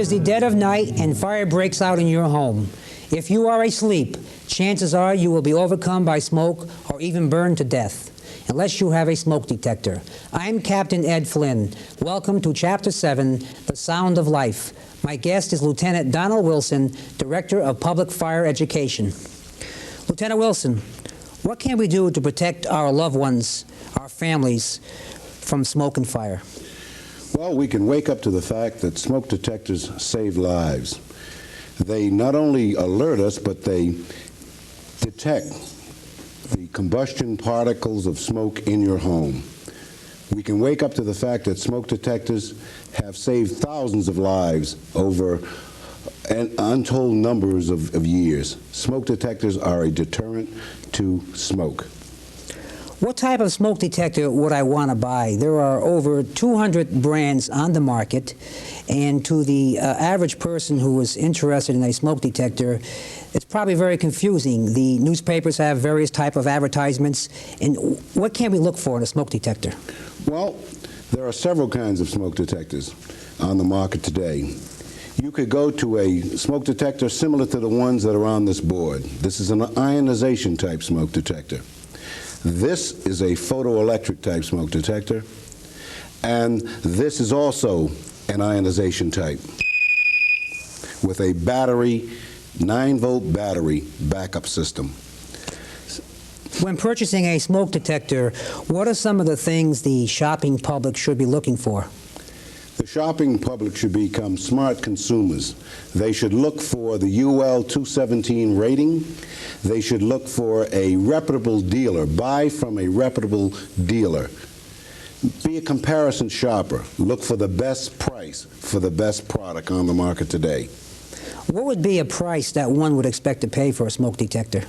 is the dead of night and fire breaks out in your home. If you are asleep, chances are you will be overcome by smoke or even burned to death, unless you have a smoke detector. I'm Captain Ed Flynn. Welcome to Chapter 7, The Sound of Life. My guest is Lieutenant Donald Wilson, Director of Public Fire Education. Lieutenant Wilson, what can we do to protect our loved ones, our families, from smoke and fire? Well, we can wake up to the fact that smoke detectors save lives. They not only alert us, but they detect the combustion particles of smoke in your home. We can wake up to the fact that smoke detectors have saved thousands of lives over an untold numbers of years. Smoke detectors are a deterrent to smoke. What type of smoke detector would I want to buy? There are over 200 brands on the market, and to the average person who is interested in a smoke detector, it's probably very confusing. The newspapers have various type of advertisements, and what can we look for in a smoke detector? Well, there are several kinds of smoke detectors on the market today. You could go to a smoke detector similar to the ones that are on this board. This is an ionization type smoke detector. This is a photoelectric type smoke detector, and this is also an ionization type with a battery, 9-volt battery backup system. When purchasing a smoke detector, what are some of the things the shopping public should be looking for? The shopping public should become smart consumers. They should look for the UL 217 rating. They should look for a reputable dealer. Buy from a reputable dealer. Be a comparison shopper. Look for the best price for the best product on the market today. What would be a price that one would expect to pay for a smoke detector?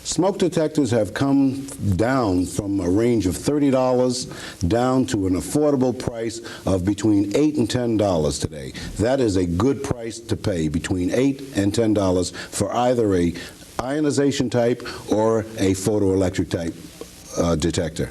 Smoke detectors have come down from a range of $30 down to an affordable price of between $8 and $10 today. That is a good price to pay, between $8 and $10 for either a ionization type or a photoelectric type detector.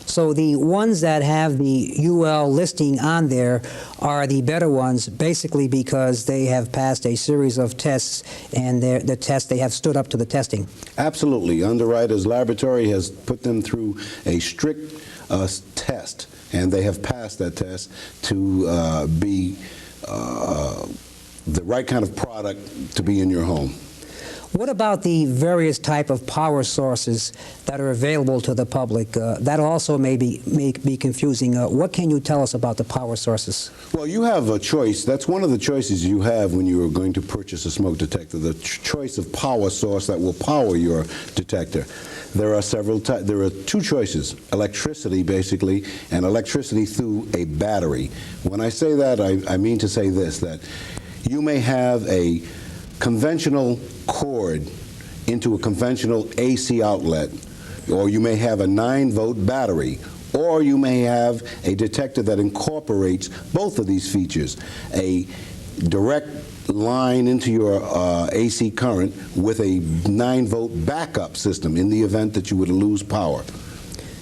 So the ones that have the UL listing on there are the better ones, basically because they have passed a series of tests, and the tests, they have stood up to the testing. Absolutely. Underwriters Laboratory has put them through a strict test, and they have passed that test to be the right kind of product to be in your home. What about the various type of power sources that are available to the public? That also may be confusing. What can you tell us about the power sources? Well, you have a choice. That's one of the choices you have when you are going to purchase a smoke detector, the choice of power source that will power your detector. There are there are two choices: electricity, basically, and electricity through a battery. When I say that, I mean to say this, that you may have a conventional cord into a conventional AC outlet, or you may have a 9-volt battery, or you may have a detector that incorporates both of these features, a direct line into your AC current with a 9-volt backup system in the event that you would lose power.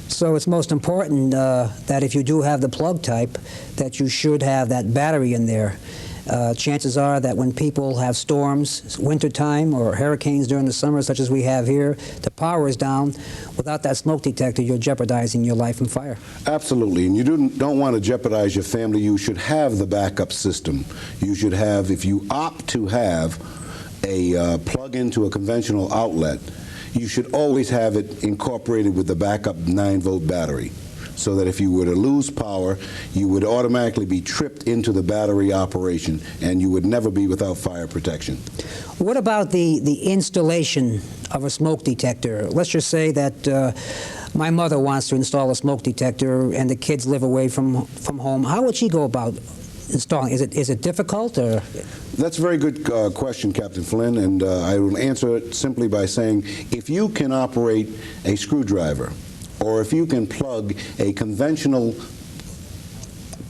So it's most important that if you do have the plug type, that you should have that battery in there. Chances are that when people have storms, wintertime, or hurricanes during the summer, such as we have here, the power is down. Without that smoke detector, you're jeopardizing your life from fire. Absolutely, and you don't want to jeopardize your family. You should have the backup system. You should have, if you opt to have a plug into a conventional outlet, you should always have it incorporated with the backup 9-volt battery, so that if you were to lose power, you would automatically be tripped into the battery operation, and you would never be without fire protection. What about the installation of a smoke detector? Let's just say that my mother wants to install a smoke detector and the kids live away from home. How would she go about installing? Is it difficult, or? That's a very good question, Captain Flynn, and I will answer it simply by saying, if you can operate a screwdriver, or if you can plug a conventional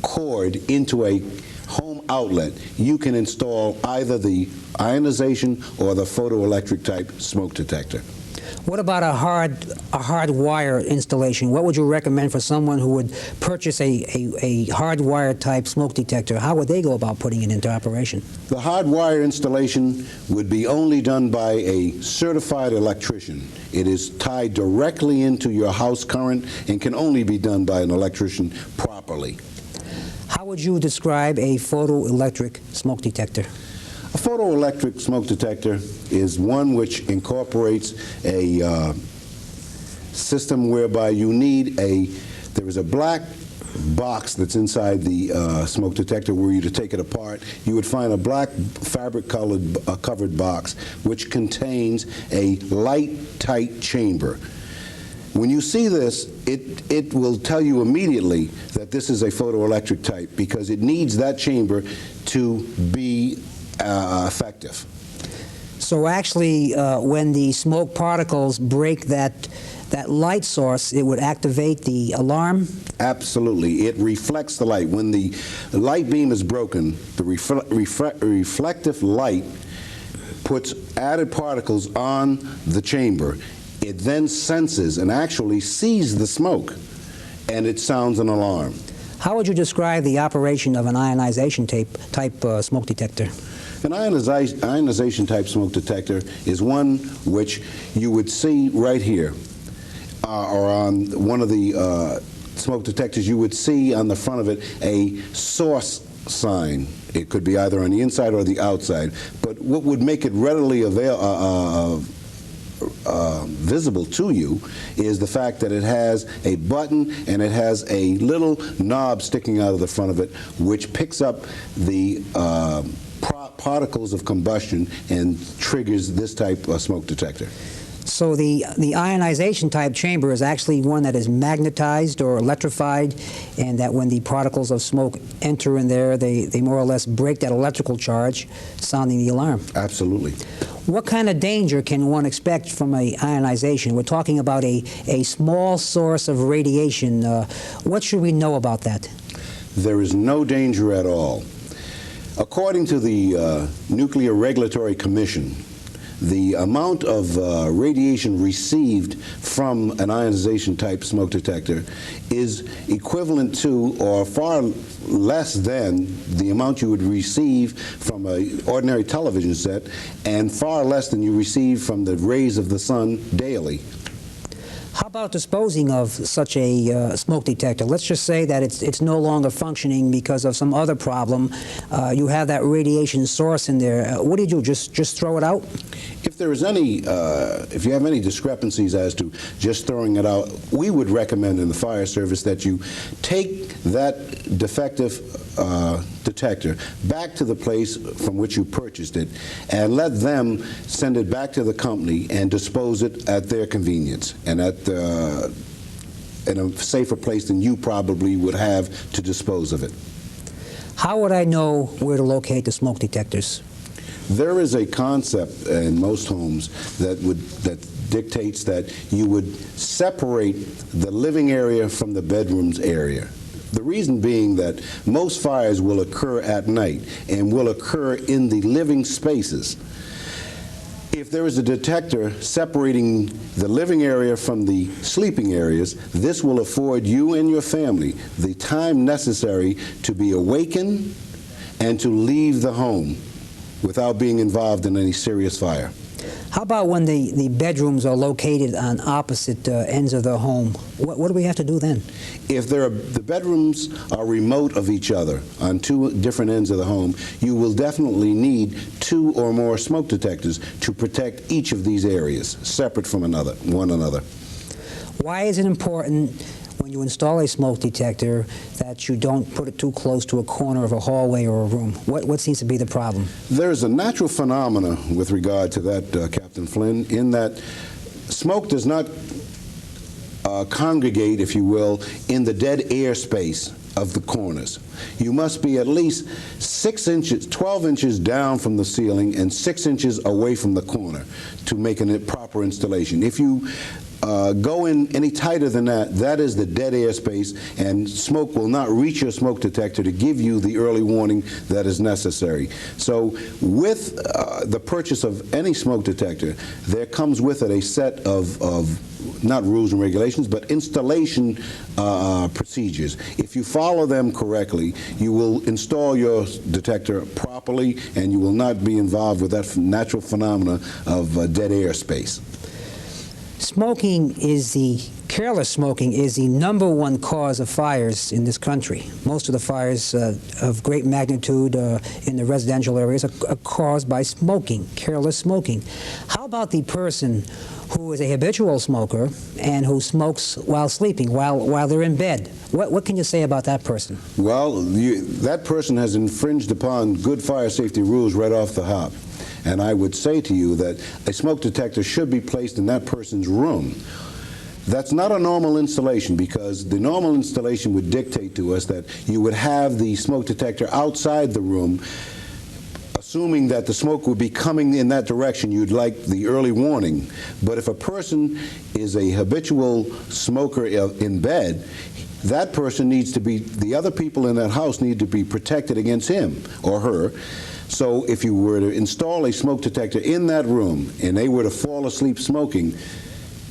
cord into a home outlet, you can install either the ionization or the photoelectric type smoke detector. What about a hard wire installation? What would you recommend for someone who would purchase a hard wire type smoke detector? How would they go about putting it into operation? The hard wire installation would be only done by a certified electrician. It is tied directly into your house current and can only be done by an electrician properly. How would you describe a photoelectric smoke detector? A photoelectric smoke detector is one which incorporates a system whereby there is a black box that's inside the smoke detector. Were you to take it apart, you would find a black fabric covered box which contains a light tight chamber. When you see this, it will tell you immediately that this is a photoelectric type because it needs that chamber to be effective. So actually, when the smoke particles break that light source, it would activate the alarm? Absolutely. It reflects the light. When the light beam is broken, the reflective light puts added particles on the chamber. It then senses and actually sees the smoke, and it sounds an alarm. How would you describe the operation of an ionization type smoke detector? An ionization type smoke detector is one which you would see right here, or on one of the smoke detectors. You would see on the front of it a source sign. It could be either on the inside or the outside. But what would make it readily visible to you is the fact that it has a button and it has a little knob sticking out of the front of it which picks up the particles of combustion and triggers this type of smoke detector. So the ionization type chamber is actually one that is magnetized or electrified, and that when the particles of smoke enter in there, they more or less break that electrical charge, sounding the alarm. Absolutely. What kind of danger can one expect from a ionization? We're talking about a small source of radiation. What should we know about that? There is no danger at all. According to the Nuclear Regulatory Commission, the amount of radiation received from an ionization type smoke detector is equivalent to or far less than the amount you would receive from an ordinary television set and far less than you receive from the rays of the sun daily. How about disposing of such a smoke detector? Let's just say that it's no longer functioning because of some other problem. You have that radiation source in there. What do you do? Just throw it out? If there is if you have any discrepancies as to just throwing it out, we would recommend in the fire service that you take that defective detector back to the place from which you purchased it and let them send it back to the company and dispose it at their convenience and in a safer place than you probably would have to dispose of it. How would I know where to locate the smoke detectors? There is a concept in most homes that dictates that you would separate the living area from the bedrooms area. The reason being that most fires will occur at night and will occur in the living spaces. If there is a detector separating the living area from the sleeping areas, this will afford you and your family the time necessary to be awakened and to leave the home without being involved in any serious fire. How about when the bedrooms are located on opposite ends of the home? What do we have to do then? If the bedrooms are remote of each other on two different ends of the home, you will definitely need 2 or more smoke detectors to protect each of these areas, separate from one another. Why is it important when you install a smoke detector that you don't put it too close to a corner of a hallway or a room? What seems to be the problem? There's a natural phenomena with regard to that, Captain Flynn, in that smoke does not congregate, if you will, in the dead air space of the corners. You must be at least 12 inches down from the ceiling and 6 inches away from the corner to make a proper installation. If you go in any tighter than that, that is the dead air space, and smoke will not reach your smoke detector to give you the early warning that is necessary. So with the purchase of any smoke detector, there comes with it a set of not rules and regulations, but installation procedures. If you follow them correctly, you will install your detector properly, and you will not be involved with that natural phenomena of dead air space. Careless smoking is the #1 cause of fires in this country. Most of the fires of great magnitude in the residential areas are caused by smoking, careless smoking. How about the person who is a habitual smoker and who smokes while sleeping, while they're in bed? What can you say about that person? Well, that person has infringed upon good fire safety rules right off the hop. And I would say to you that a smoke detector should be placed in that person's room. That's not a normal installation, because the normal installation would dictate to us that you would have the smoke detector outside the room, assuming that the smoke would be coming in that direction. You'd like the early warning. But if a person is a habitual smoker in bed, that person needs to be, the other people in that house need to be protected against him or her. So if you were to install a smoke detector in that room and they were to fall asleep smoking,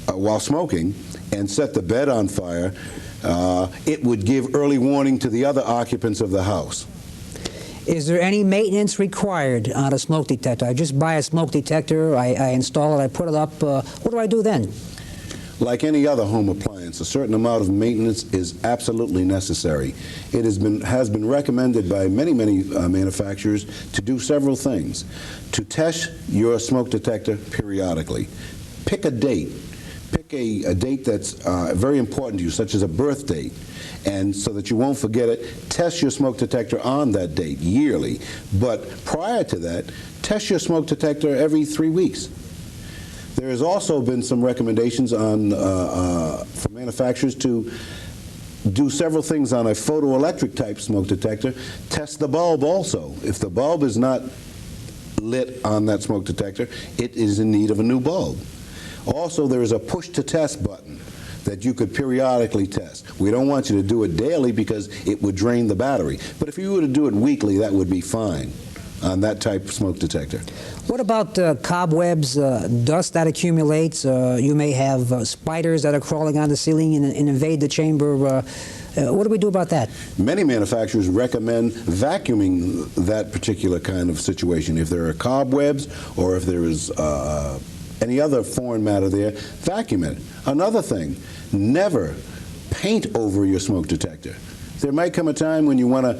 while smoking, and set the bed on fire, it would give early warning to the other occupants of the house. Is there any maintenance required on a smoke detector? I just buy a smoke detector, I install it, I put it up. What do I do then? Like any other home appliance, a certain amount of maintenance is absolutely necessary. It has been recommended by many manufacturers to do several things. To test your smoke detector periodically. Pick a date. Pick a date that's very important to you, such as a birth date, and so that you won't forget it, test your smoke detector on that date yearly. But prior to that, test your smoke detector every 3 weeks. There has also been some recommendations for manufacturers to do several things on a photoelectric type smoke detector. Test the bulb also. If the bulb is not lit on that smoke detector, it is in need of a new bulb. Also, there is a push-to-test button that you could periodically test. We don't want you to do it daily because it would drain the battery. But if you were to do it weekly, that would be fine on that type of smoke detector. What about cobwebs, dust that accumulates? You may have spiders that are crawling on the ceiling and invade the chamber. What do we do about that? Many manufacturers recommend vacuuming that particular kind of situation. If there are cobwebs or if there is any other foreign matter there, vacuum it. Another thing, never paint over your smoke detector. There might come a time when you want to,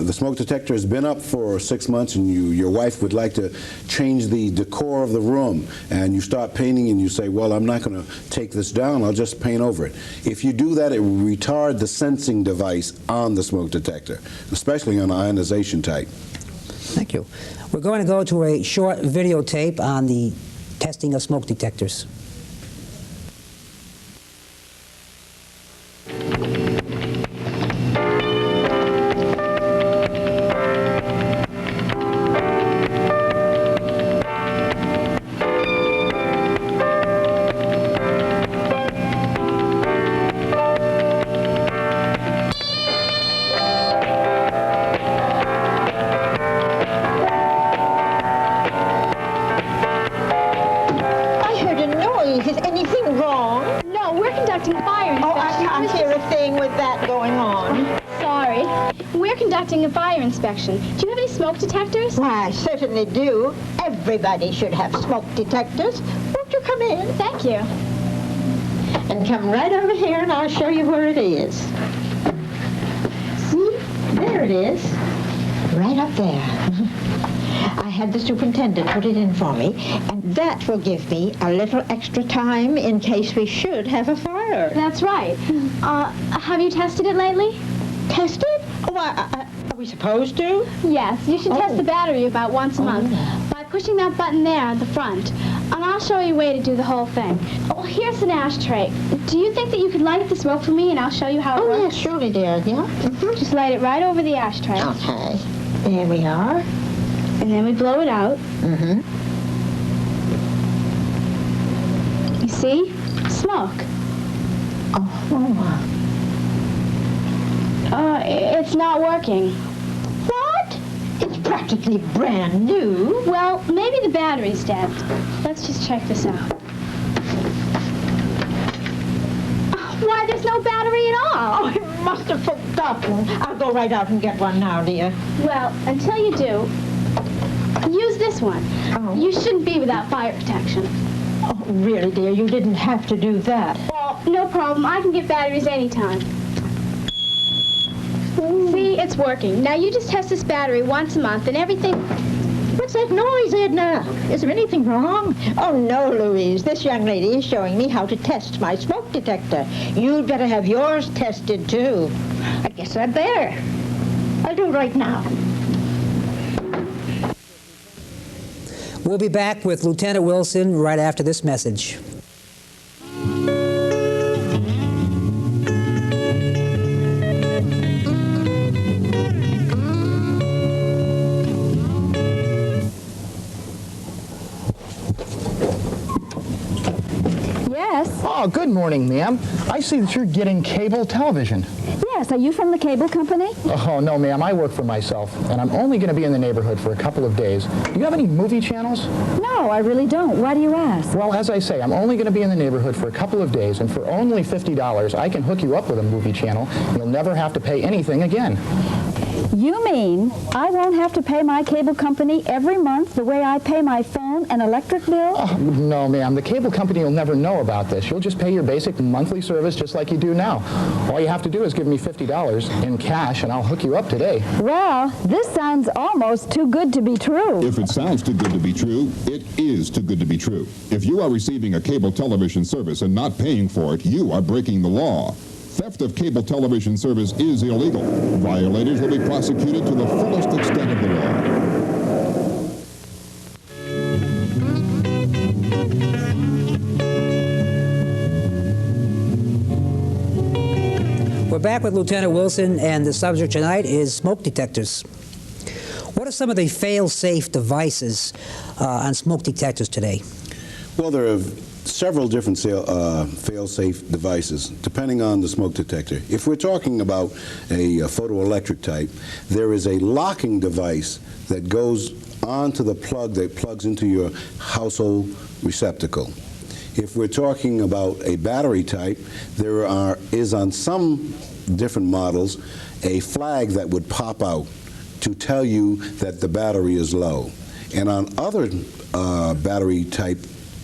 the smoke detector has been up for 6 months and your wife would like to change the decor of the room, and you start painting and you say, well, I'm not going to take this down, I'll just paint over it. If you do that, it will retard the sensing device on the smoke detector, especially on ionization type. Thank you. We're going to go to a short videotape on the testing of smoke detectors. A fire inspection. Do you have any smoke detectors? Why, I certainly do. Everybody should have smoke detectors. Won't you come in? Thank you. And come right over here and I'll show you where it is. See? There it is. Right up there. I had the superintendent put it in for me, and that will give me a little extra time in case we should have a fire. That's right. Have you tested it lately? Tested? Oh, are we supposed to? Yes, you should test the battery about once a month by pushing that button there at the front. And I'll show you a way to do the whole thing. Oh, here's an ashtray. Do you think that you could light the smoke for me and I'll show you how it works? Oh, yes, surely, dear. Yeah? Just light it right over the ashtray. Okay. There we are. And then we blow it out. You see? Smoke smoke. Oh. It's not working. What? It's practically brand new. Well, maybe the battery's dead. Let's just check this out. Why, there's no battery at all. Oh, I must have forgotten. I'll go right out and get one now, dear. Well, until you do, use this one. Oh. You shouldn't be without fire protection. Oh, really, dear, you didn't have to do that. Well, no problem. I can get batteries anytime. See, it's working. Now you just test this battery once a month and everything... What's that noise, Edna? Is there anything wrong? Oh, no, Louise. This young lady is showing me how to test my smoke detector. You'd better have yours tested, too. I guess I'd better. I'll do it right now. We'll be back with Lieutenant Wilson right after this message. Yes. Oh, good morning, ma'am. I see that you're getting cable television. Yes. Are you from the cable company? Oh, no, ma'am. I work for myself, and I'm only going to be in the neighborhood for a couple of days. Do you have any movie channels? No, I really don't. Why do you ask? Well, as I say, I'm only going to be in the neighborhood for a couple of days, and for only $50, I can hook you up with a movie channel. You'll never have to pay anything again. You mean I won't have to pay my cable company every month the way I pay my phone and electric bill? Oh, no, ma'am. The cable company will never know about this. You'll just pay your basic monthly service just like you do now. All you have to do is give me $50 in cash, and I'll hook you up today. Well, this sounds almost too good to be true. If it sounds too good to be true, it is too good to be true. If you are receiving a cable television service and not paying for it, you are breaking the law. Theft of cable television service is illegal. Violators will be prosecuted to the fullest extent of the law. We're back with Lieutenant Wilson, and the subject tonight is smoke detectors. What are some of the fail-safe devices on smoke detectors today? Well, there are several different fail-safe devices, depending on the smoke detector. If we're talking about a photoelectric type, there is a locking device that goes onto the plug that plugs into your household receptacle. If we're talking about a battery type, there is on some different models a flag that would pop out to tell you that the battery is low. And on other battery type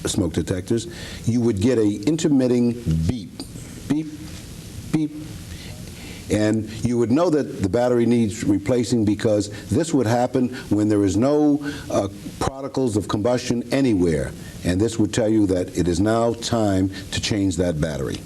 smoke detectors, you would get a intermitting beep, beep, beep, and you would know that the battery needs replacing, because this would happen when there is no particles of combustion anywhere, and this would tell you that it is now time to change that battery.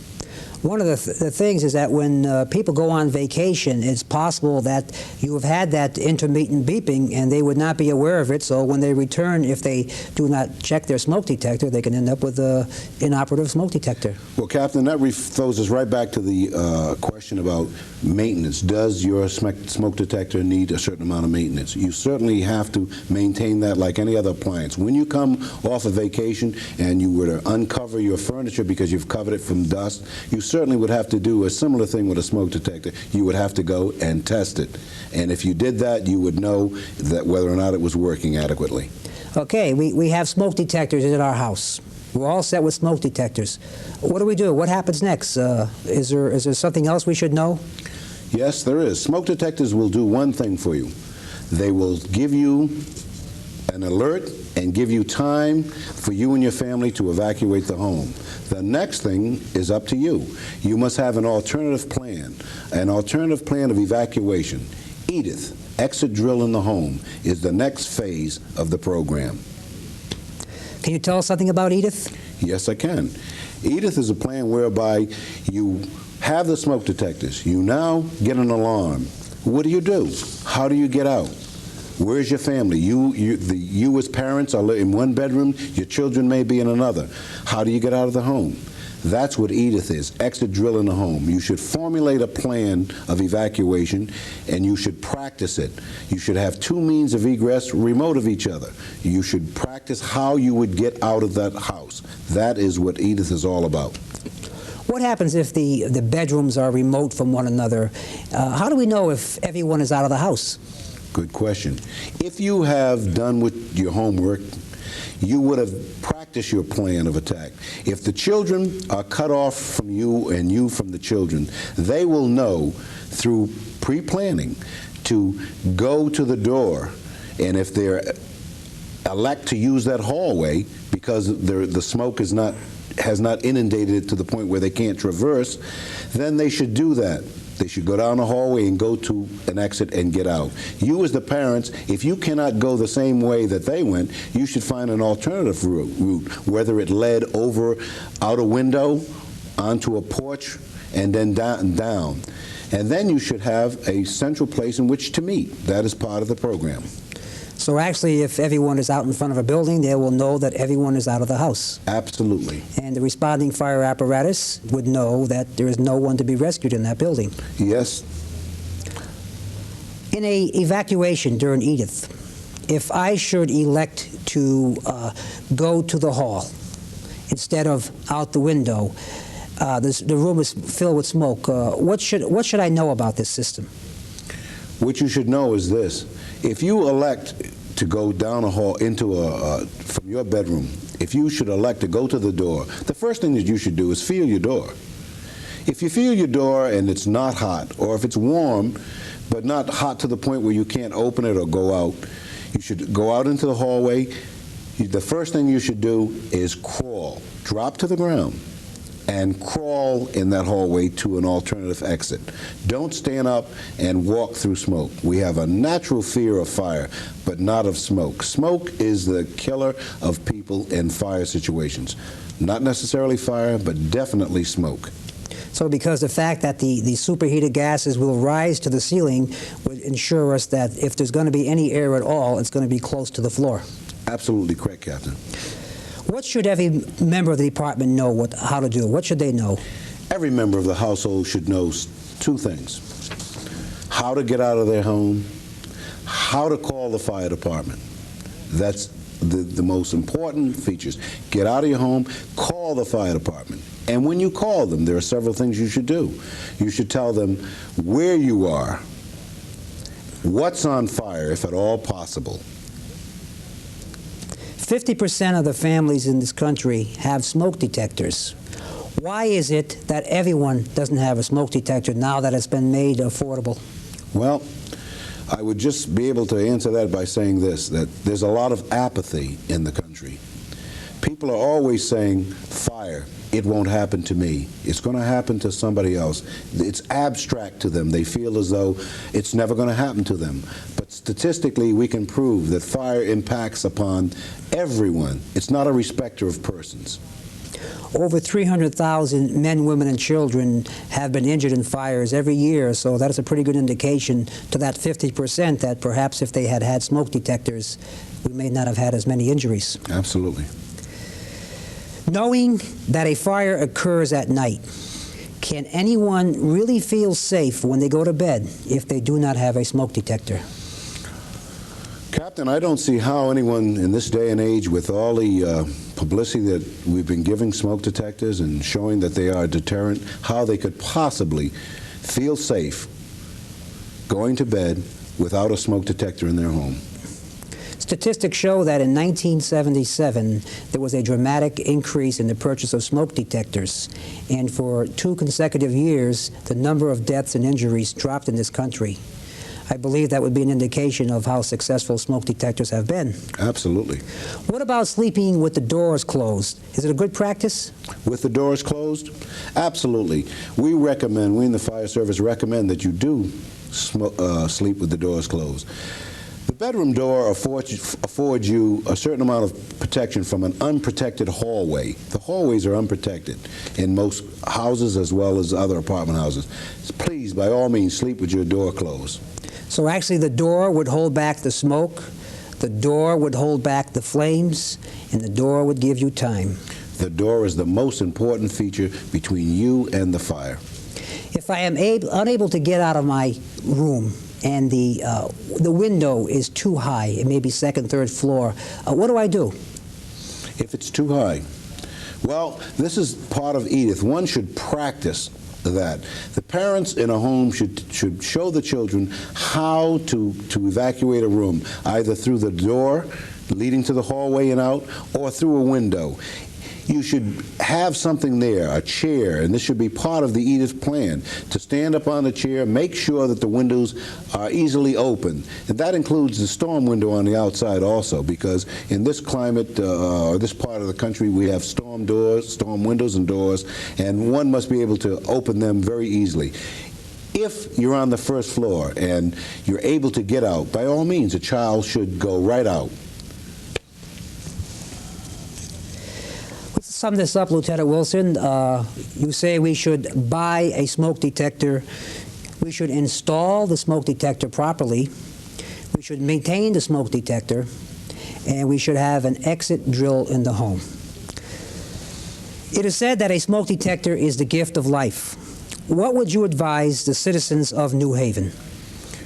One of the things is that when people go on vacation, it's possible that you have had that intermittent beeping and they would not be aware of it, so when they return, if they do not check their smoke detector, they can end up with an inoperative smoke detector. Well, Captain, that throws us right back to the question about maintenance. Does your smoke detector need a certain amount of maintenance? You certainly have to maintain that like any other appliance. When you come off a vacation and you were to uncover your furniture because you've covered it from dust, you certainly would have to do a similar thing with a smoke detector. You would have to go and test it. And if you did that, you would know that whether or not it was working adequately. Okay, we have smoke detectors in our house. We're all set with smoke detectors. What do? What happens next? Is there something else we should know? Yes, there is. Smoke detectors will do one thing for you. They will give you an alert and give you time for you and your family to evacuate the home. The next thing is up to you. You must have an alternative plan of evacuation. Edith, exit drill in the home, is the next phase of the program. Can you tell us something about Edith? Yes, I can. Edith is a plan whereby you have the smoke detectors. You now get an alarm. What do? How do you get out? Where's your family? You as parents are in one bedroom, your children may be in another. How do you get out of the home? That's what Edith is, exit drill in the home. You should formulate a plan of evacuation, and you should practice it. You should have two means of egress remote of each other. You should practice how you would get out of that house. That is what Edith is all about. What happens if the bedrooms are remote from one another? How do we know if everyone is out of the house? Good question. If you have done with your homework, you would have practiced your plan of attack. If the children are cut off from you and you from the children, they will know through pre-planning to go to the door. And if they elect to use that hallway because the smoke has not inundated it to the point where they can't traverse, then they should do that. They should go down the hallway and go to an exit and get out. You as the parents, if you cannot go the same way that they went, you should find an alternative route, whether it led over out a window, onto a porch, and then down. And then you should have a central place in which to meet. That is part of the program. So actually, if everyone is out in front of a building, they will know that everyone is out of the house. Absolutely. And the responding fire apparatus would know that there is no one to be rescued in that building. Yes. In a evacuation during Edith, if I should elect to go to the hall instead of out the window, the room is filled with smoke, what should I know about this system? What you should know is this. If you elect to go down a hall from your bedroom, if you should elect to go to the door, the first thing that you should do is feel your door. If you feel your door and it's not hot, or if it's warm but not hot to the point where you can't open it or go out, you should go out into the hallway. The first thing you should do is crawl, drop to the ground, and crawl in that hallway to an alternative exit. Don't stand up and walk through smoke. We have a natural fear of fire, but not of smoke. Smoke is the killer of people in fire situations. Not necessarily fire, but definitely smoke. So because the fact that the superheated gases will rise to the ceiling would ensure us that if there's going to be any air at all, it's going to be close to the floor. Absolutely correct, Captain. What should every member of the department know how to do? What should they know? Every member of the household should know two things: how to get out of their home, how to call the fire department. That's the most important features. Get out of your home, call the fire department. And when you call them, there are several things you should do. You should tell them where you are, what's on fire, if at all possible. 50% of the families in this country have smoke detectors. Why is it that everyone doesn't have a smoke detector now that it's been made affordable? Well, I would just be able to answer that by saying this, that there's a lot of apathy in the country. People are always saying, fire, it won't happen to me. It's going to happen to somebody else. It's abstract to them. They feel as though it's never going to happen to them. But statistically, we can prove that fire impacts upon everyone. It's not a respecter of persons. Over 300,000 men, women, and children have been injured in fires every year, so that is a pretty good indication to that 50% that perhaps if they had had smoke detectors, we may not have had as many injuries. Absolutely. Knowing that a fire occurs at night, can anyone really feel safe when they go to bed if they do not have a smoke detector? Captain, I don't see how anyone in this day and age, with all the publicity that we've been giving smoke detectors and showing that they are a deterrent, how they could possibly feel safe going to bed without a smoke detector in their home. Statistics show that in 1977, there was a dramatic increase in the purchase of smoke detectors. And for 2 consecutive years, the number of deaths and injuries dropped in this country. I believe that would be an indication of how successful smoke detectors have been. Absolutely. What about sleeping with the doors closed? Is it a good practice? With the doors closed? Absolutely. We in the fire service recommend that you do sleep with the doors closed. The bedroom door affords you a certain amount of protection from an unprotected hallway. The hallways are unprotected in most houses as well as other apartment houses. Please, by all means, sleep with your door closed. So actually the door would hold back the smoke, the door would hold back the flames, and the door would give you time. The door is the most important feature between you and the fire. If I am unable to get out of my room and the window is too high, it may be second, third floor, what do I do? If it's too high, Well, this is part of Edith. One should practice that. The parents in a home should show the children how to evacuate a room, either through the door leading to the hallway and out, or through a window. You should have something there, a chair, and this should be part of the Edith plan, to stand up on the chair, make sure that the windows are easily open. And that includes the storm window on the outside also, because in this climate, or this part of the country, we have storm doors, storm windows and doors, and one must be able to open them very easily. If you're on the first floor and you're able to get out, by all means, a child should go right out. Sum this up, Lieutenant Wilson. You say we should buy a smoke detector. We should install the smoke detector properly. We should maintain the smoke detector. And we should have an exit drill in the home. It is said that a smoke detector is the gift of life. What would you advise the citizens of New Haven?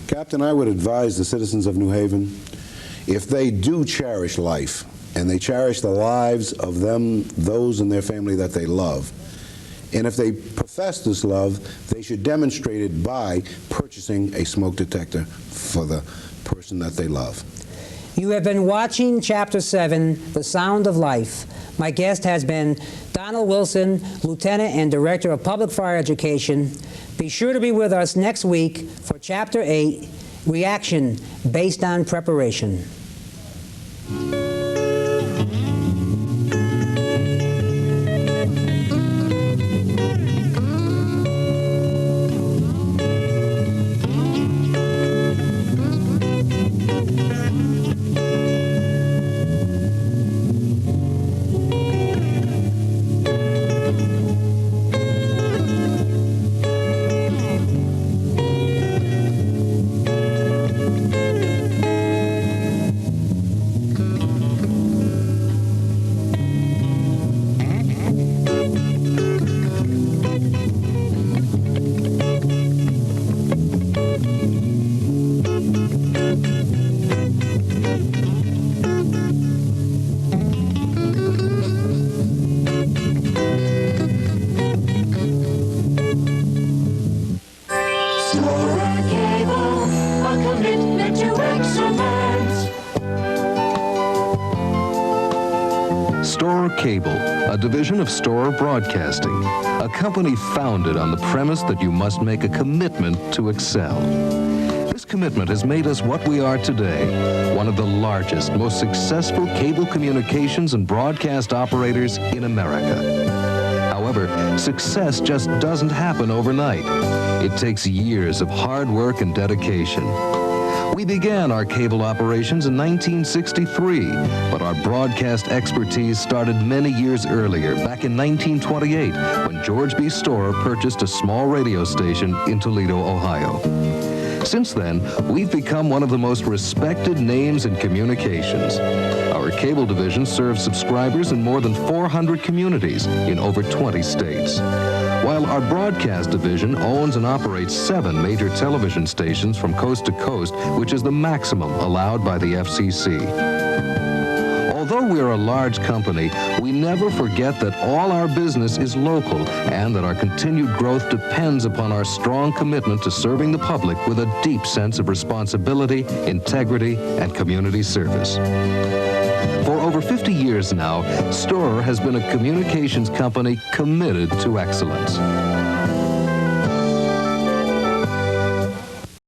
Captain, I would advise the citizens of New Haven, if they do cherish life, and they cherish the lives of those in their family that they love, and if they profess this love, they should demonstrate it by purchasing a smoke detector for the person that they love. You have been watching Chapter 7, The Sound of Life. My guest has been Donald Wilson, Lieutenant and Director of Public Fire Education. Be sure to be with us next week for Chapter 8, Reaction Based on Preparation. Cable, a division of Storer Broadcasting, a company founded on the premise that you must make a commitment to excel. This commitment has made us what we are today, one of the largest, most successful cable communications and broadcast operators in America. However, success just doesn't happen overnight. It takes years of hard work and dedication. We began our cable operations in 1963, but our broadcast expertise started many years earlier, back in 1928, when George B. Storer purchased a small radio station in Toledo, Ohio. Since then, we've become one of the most respected names in communications. Our cable division serves subscribers in more than 400 communities in over 20 states. While our broadcast division owns and operates 7 major television stations from coast to coast, which is the maximum allowed by the FCC. Although we're a large company, we never forget that all our business is local and that our continued growth depends upon our strong commitment to serving the public with a deep sense of responsibility, integrity, and community service. For over 50 years now, Storer has been a communications company committed to excellence.